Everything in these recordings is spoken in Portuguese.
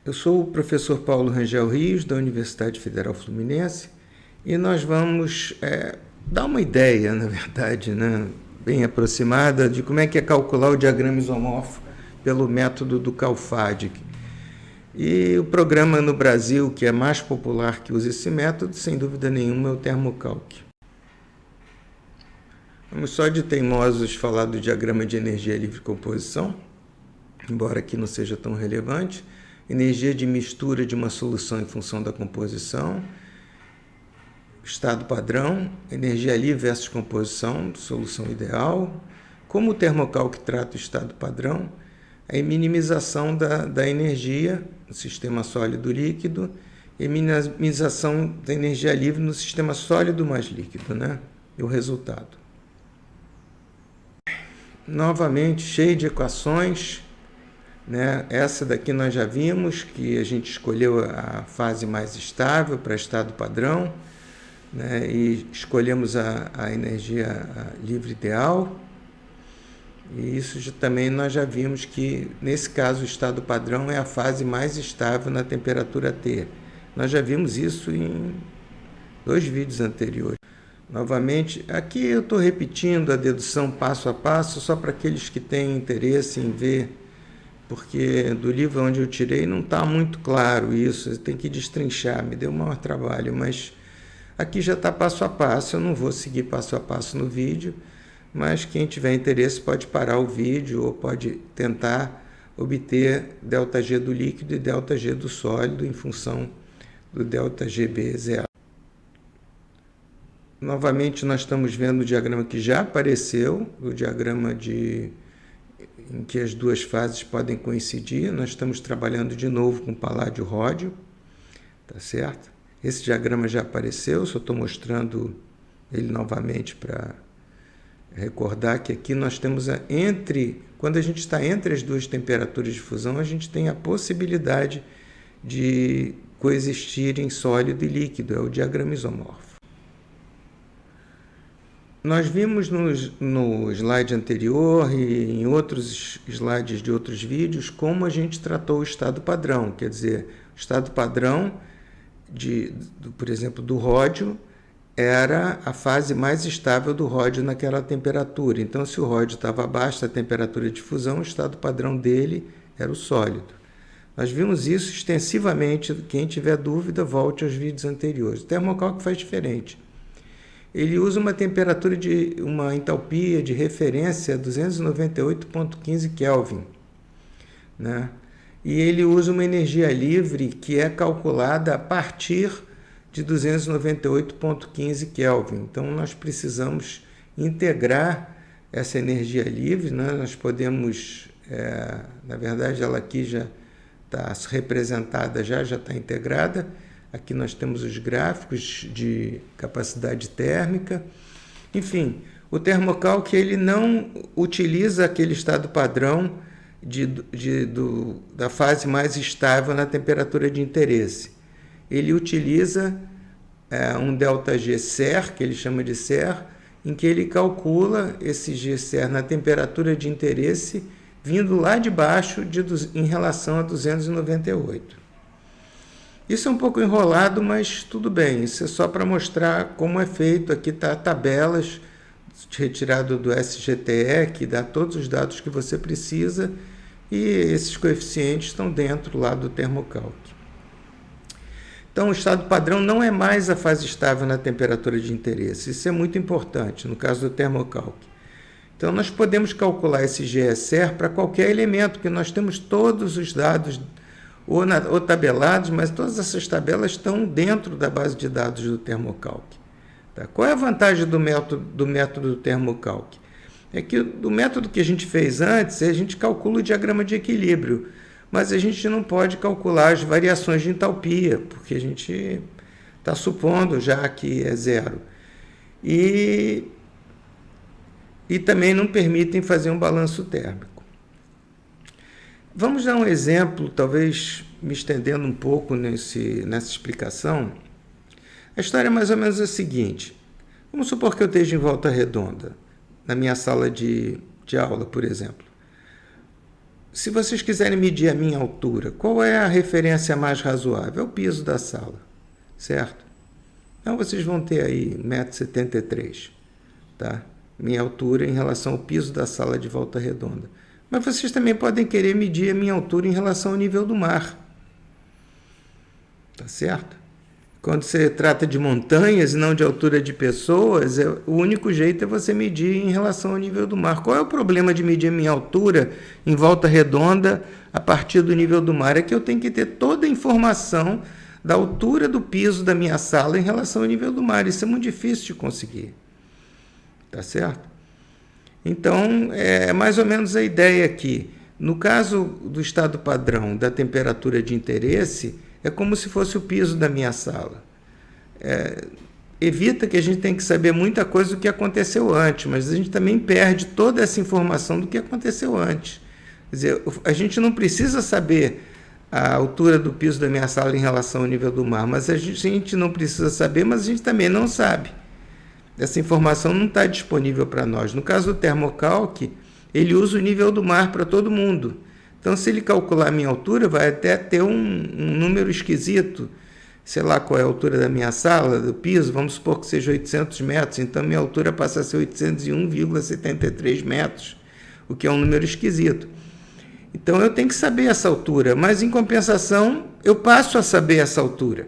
Eu sou o professor Paulo Rangel Rios, da Universidade Federal Fluminense, e nós vamos dar uma ideia, na verdade, né, bem aproximada, de como é que é calcular o diagrama isomorfo pelo método do Kalfaddig. E o programa no Brasil que é mais popular que usa esse método, sem dúvida nenhuma, é o Thermocalc. Vamos só de teimosos falar do diagrama de energia livre de composição, embora aqui não seja tão relevante. Energia de mistura de uma solução em função da composição, estado padrão, energia livre versus composição, solução ideal, como o Thermocalc trata o estado padrão, a minimização da energia no sistema sólido-líquido e minimização da energia livre no sistema sólido mais líquido, né? E o resultado. Novamente, cheio de equações, né? Essa daqui nós já vimos, que a gente escolheu a fase mais estável para estado padrão, né? E escolhemos a energia livre ideal. E isso também nós já vimos que, nesse caso, o estado padrão é a fase mais estável na temperatura T. Nós já vimos isso em 2 vídeos anteriores. Novamente, aqui eu estou repetindo a dedução passo a passo, só para aqueles que têm interesse em ver, porque do livro onde eu tirei não está muito claro isso, tem que destrinchar, me deu um maior trabalho, mas aqui já está passo a passo, eu não vou seguir passo a passo no vídeo, mas quem tiver interesse pode parar o vídeo ou pode tentar obter ΔG do líquido e ΔG do sólido em função do ΔGB zero. Novamente, nós estamos vendo o diagrama que já apareceu, o diagrama em que as duas fases podem coincidir. Nós estamos trabalhando de novo com paládio-ródio, tá certo? Esse diagrama já apareceu, só estou mostrando ele novamente para recordar que aqui nós temos quando a gente está entre as duas temperaturas de fusão, a gente tem a possibilidade de coexistirem sólido e líquido, é o diagrama isomorfo. Nós vimos no slide anterior e em outros slides de outros vídeos como a gente tratou o estado padrão, quer dizer, o estado padrão, por exemplo, do ródio, era a fase mais estável do ródio naquela temperatura. Então, se o ródio estava abaixo da temperatura de fusão, o estado padrão dele era o sólido. Nós vimos isso extensivamente. Quem tiver dúvida, volte aos vídeos anteriores. O Thermocalc faz diferente. Ele usa uma entalpia de referência 298,15 Kelvin, né? E ele usa uma energia livre que é calculada a partir de 298,15 Kelvin. Então, nós precisamos integrar essa energia livre, né? Nós podemos, na verdade, ela aqui já está representada, já está integrada. Aqui nós temos os gráficos de capacidade térmica. Enfim, o Thermocalc ele não utiliza aquele estado padrão da fase mais estável na temperatura de interesse. Ele utiliza um ΔG SER, que ele chama de SER, em que ele calcula esse GSER na temperatura de interesse vindo lá de baixo em relação a 298. Isso é um pouco enrolado, mas tudo bem. Isso é só para mostrar como é feito. Aqui está tabelas retirado do SGTE, que dá todos os dados que você precisa, e esses coeficientes estão dentro lá do Thermocalc. Então, o estado padrão não é mais a fase estável na temperatura de interesse. Isso é muito importante no caso do Thermocalc. Então, nós podemos calcular esse GSR para qualquer elemento, porque nós temos todos os dados ou tabelados, mas todas essas tabelas estão dentro da base de dados do Thermocalc. Tá? Qual é a vantagem do método do Thermocalc? É que do método que a gente fez antes, a gente calcula o diagrama de equilíbrio, mas a gente não pode calcular as variações de entalpia, porque a gente está supondo já que é zero. E também não permitem fazer um balanço térmico. Vamos dar um exemplo, talvez me estendendo um pouco nessa explicação. A história é mais ou menos a seguinte. Vamos supor que eu esteja em Volta Redonda, na minha sala de aula, por exemplo. se vocês quiserem medir a minha altura, qual é a referência mais razoável? É o piso da sala, certo? Então vocês vão ter aí 1,73 m, tá? Minha altura em relação ao piso da sala de Volta Redonda. Mas vocês também podem querer medir a minha altura em relação ao nível do mar, tá certo? Quando você trata de montanhas e não de altura de pessoas, o único jeito é você medir em relação ao nível do mar. Qual é o problema de medir a minha altura em Volta Redonda a partir do nível do mar? É que eu tenho que ter toda a informação da altura do piso da minha sala em relação ao nível do mar. Isso é muito difícil de conseguir. Tá certo? Então, é mais ou menos a ideia aqui. No caso do estado padrão da temperatura de interesse, é como se fosse o piso da minha sala. Evita que a gente tenha que saber muita coisa do que aconteceu antes, mas a gente também perde toda essa informação do que aconteceu antes. Quer dizer, a gente não precisa saber a altura do piso da minha sala em relação ao nível do mar, mas a gente não precisa saber, mas a gente também não sabe. Essa informação não está disponível para nós. No caso do Thermocalc, ele usa o nível do mar para todo mundo. Então, se ele calcular a minha altura, vai até ter um número esquisito. Sei lá qual é a altura da minha sala, do piso, vamos supor que seja 800 metros, então minha altura passa a ser 801,73 metros, o que é um número esquisito. Então eu tenho que saber essa altura, mas em compensação eu passo a saber essa altura.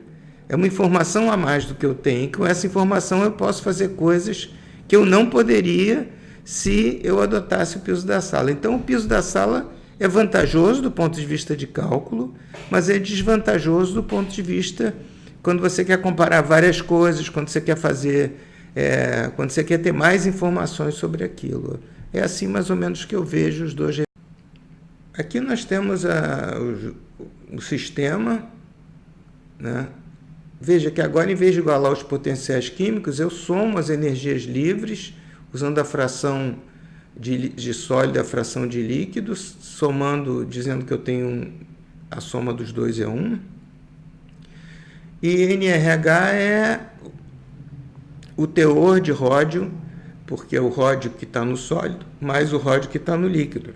É uma informação a mais do que eu tenho, e com essa informação eu posso fazer coisas que eu não poderia se eu adotasse o piso da sala. Então o piso da sala é vantajoso do ponto de vista de cálculo, mas é desvantajoso do ponto de vista quando você quer comparar várias coisas, quando você quer quando você quer ter mais informações sobre aquilo. É assim mais ou menos que eu vejo os dois. Aqui nós temos o sistema, né? Veja que agora, em vez de igualar os potenciais químicos, eu somo as energias livres, usando a fração de sólido e a fração de líquido, somando, dizendo que eu tenho a soma dos dois é 1. E NRH é o teor de ródio, porque é o ródio que está no sólido, mais o ródio que está no líquido.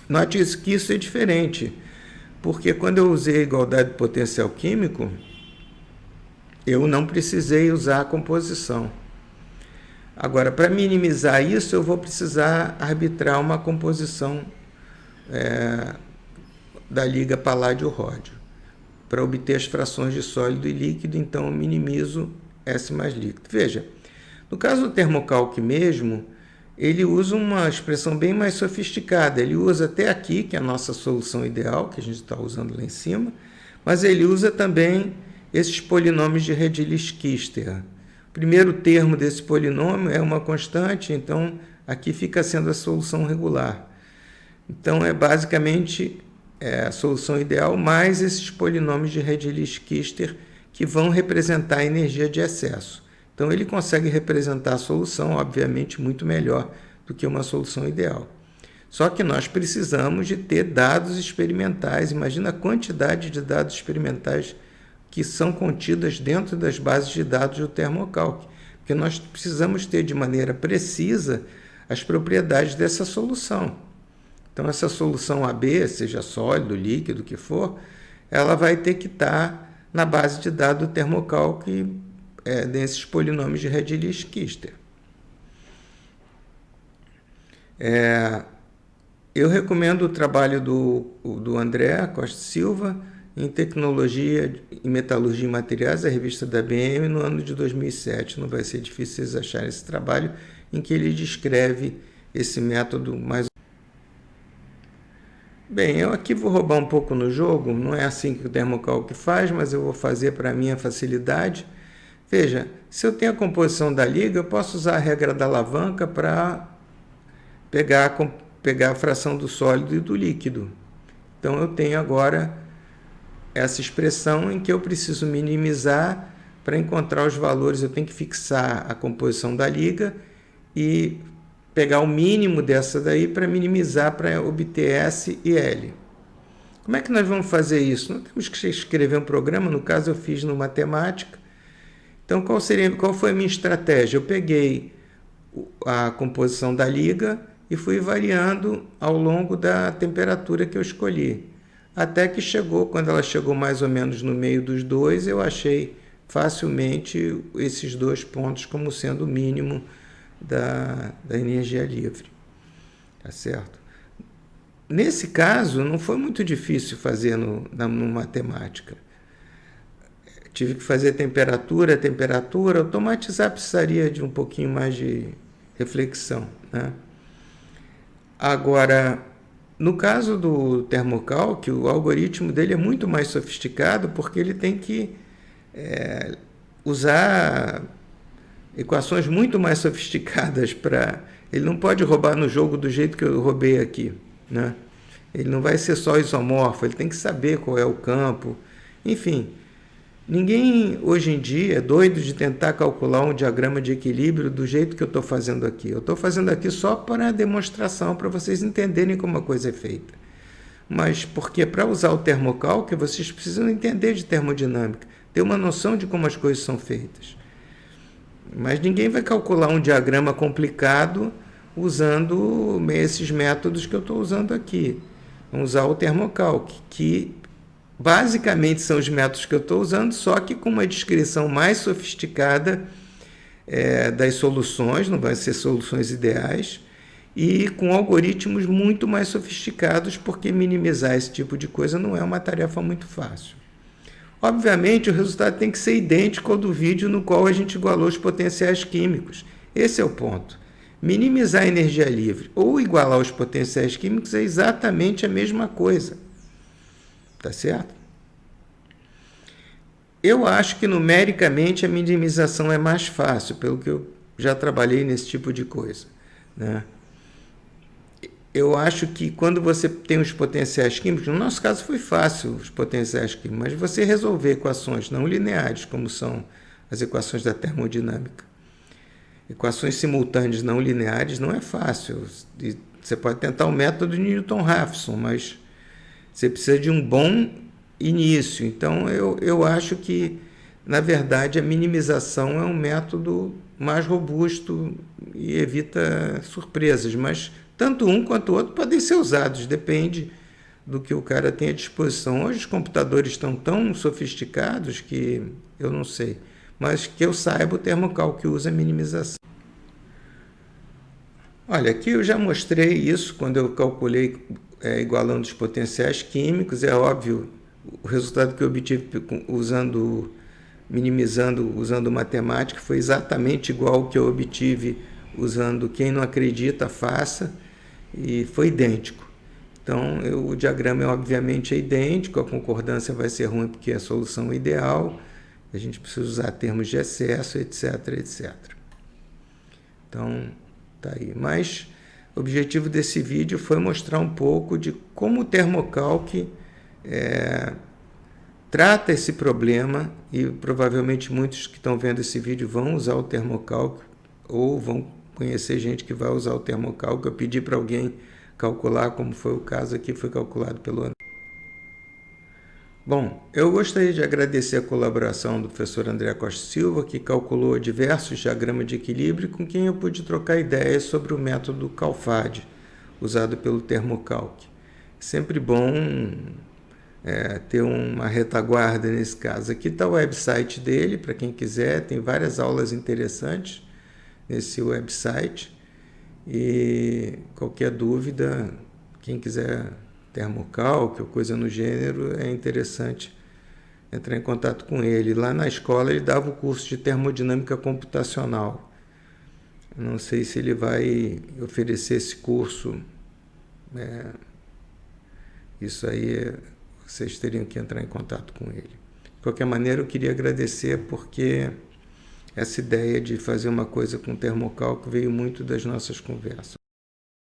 Note que isso é diferente, porque quando eu usei a igualdade de potencial químico, eu não precisei usar a composição. Agora, para minimizar isso, eu vou precisar arbitrar uma composição da liga paládio-ródio. Para obter as frações de sólido e líquido, então eu minimizo S mais líquido. Veja, no caso do Thermocalc mesmo, ele usa uma expressão bem mais sofisticada. Ele usa até aqui, que é a nossa solução ideal, que a gente está usando lá em cima, mas ele usa também esses polinômios de Redlich-Quistel. O primeiro termo desse polinômio é uma constante, então aqui fica sendo a solução regular. Então é basicamente a solução ideal mais esses polinômios de Redlich-Quistel que vão representar a energia de excesso. Então ele consegue representar a solução, obviamente, muito melhor do que uma solução ideal. Só que nós precisamos de ter dados experimentais. Imagina a quantidade de dados experimentais que são contidas dentro das bases de dados do Thermocalc, porque nós precisamos ter de maneira precisa as propriedades dessa solução. Então essa solução AB, seja sólido, líquido, o que for, ela vai ter que estar na base de dados do Thermocalc desses polinômios de Redlich-Quistel. Eu recomendo o trabalho do André Costa Silva em Tecnologia e Metalurgia em Materiais, a revista da IBM, no ano de 2007. Não vai ser difícil vocês acharem esse trabalho, em que ele descreve esse método mais... Bem, eu aqui vou roubar um pouco no jogo, não é assim que o Thermocalc faz, mas eu vou fazer para a minha facilidade. Veja, se eu tenho a composição da liga, eu posso usar a regra da alavanca para pegar a fração do sólido e do líquido. Então eu tenho agora essa expressão em que eu preciso minimizar para encontrar os valores. Eu tenho que fixar a composição da liga e pegar o mínimo dessa daí para minimizar, para obter S e L. Como é que nós vamos fazer isso? Nós temos que escrever um programa, no caso eu fiz no Matemática. Então qual foi a minha estratégia? Eu peguei a composição da liga e fui variando ao longo da temperatura que eu escolhi. Até que chegou, quando ela chegou mais ou menos no meio dos dois, eu achei facilmente esses 2 pontos como sendo o mínimo da energia livre. Tá certo? Nesse caso, não foi muito difícil fazer no matemática. Tive que fazer temperatura, automatizar precisaria de um pouquinho mais de reflexão, né? Agora, no caso do termocálculo, o algoritmo dele é muito mais sofisticado porque ele tem que usar equações muito mais sofisticadas para... Ele não pode roubar no jogo do jeito que eu roubei aqui, né? Ele não vai ser só isomorfo, ele tem que saber qual é o campo. Enfim, ninguém hoje em dia é doido de tentar calcular um diagrama de equilíbrio do jeito que eu estou fazendo aqui. Eu estou fazendo aqui só para demonstração, para vocês entenderem como a coisa é feita. Mas porque para usar o termocálculo, vocês precisam entender de termodinâmica, ter uma noção de como as coisas são feitas. Mas ninguém vai calcular um diagrama complicado usando esses métodos que eu estou usando aqui. Vamos usar o termocálculo, que basicamente são os métodos que eu estou usando, só que com uma descrição mais sofisticada das soluções, não vai ser soluções ideais, e com algoritmos muito mais sofisticados, porque minimizar esse tipo de coisa não é uma tarefa muito fácil. Obviamente, o resultado tem que ser idêntico ao do vídeo no qual a gente igualou os potenciais químicos. Esse é o ponto. Minimizar a energia livre ou igualar os potenciais químicos é exatamente a mesma coisa. Tá certo? Eu acho que numericamente a minimização é mais fácil, pelo que eu já trabalhei nesse tipo de coisa, né? Eu acho que quando você tem os potenciais químicos, no nosso caso foi fácil os potenciais químicos, mas você resolver equações não lineares, como são as equações da termodinâmica, equações simultâneas não lineares não é fácil. Você pode tentar o método de Newton-Raphson, mas você precisa de um bom início. Então, eu acho que, na verdade, a minimização é um método mais robusto e evita surpresas, mas tanto um quanto o outro podem ser usados, depende do que o cara tem à disposição. Hoje os computadores estão tão sofisticados que eu não sei, mas que eu saiba, o termocálculo usa minimização. Olha, aqui eu já mostrei isso quando eu calculei igualando os potenciais químicos. É óbvio, o resultado que eu obtive minimizando usando matemática foi exatamente igual ao que eu obtive usando quem não acredita, faça, e foi idêntico. Então, o diagrama obviamente é idêntico, a concordância vai ser ruim porque é a solução ideal, a gente precisa usar termos de excesso, etc, etc. Então, tá aí. Mas o objetivo desse vídeo foi mostrar um pouco de como o termocálculo trata esse problema, e provavelmente muitos que estão vendo esse vídeo vão usar o termocálculo ou vão conhecer gente que vai usar o termocálculo. Eu pedi para alguém calcular, como foi o caso aqui, foi calculado pelo André. Bom, eu gostaria de agradecer a colaboração do professor André Costa Silva, que calculou diversos diagramas de equilíbrio, com quem eu pude trocar ideias sobre o método CALFAD, usado pelo termocálculo. Sempre bom ter uma retaguarda nesse caso. Aqui está o website dele, para quem quiser, tem várias aulas interessantes nesse website, e qualquer dúvida, quem quiser termocálculo, coisa no gênero, é interessante entrar em contato com ele. Lá na escola ele dava o curso de termodinâmica computacional. Não sei se ele vai oferecer esse curso. Isso aí vocês teriam que entrar em contato com ele. De qualquer maneira, eu queria agradecer porque essa ideia de fazer uma coisa com termocálculo veio muito das nossas conversas.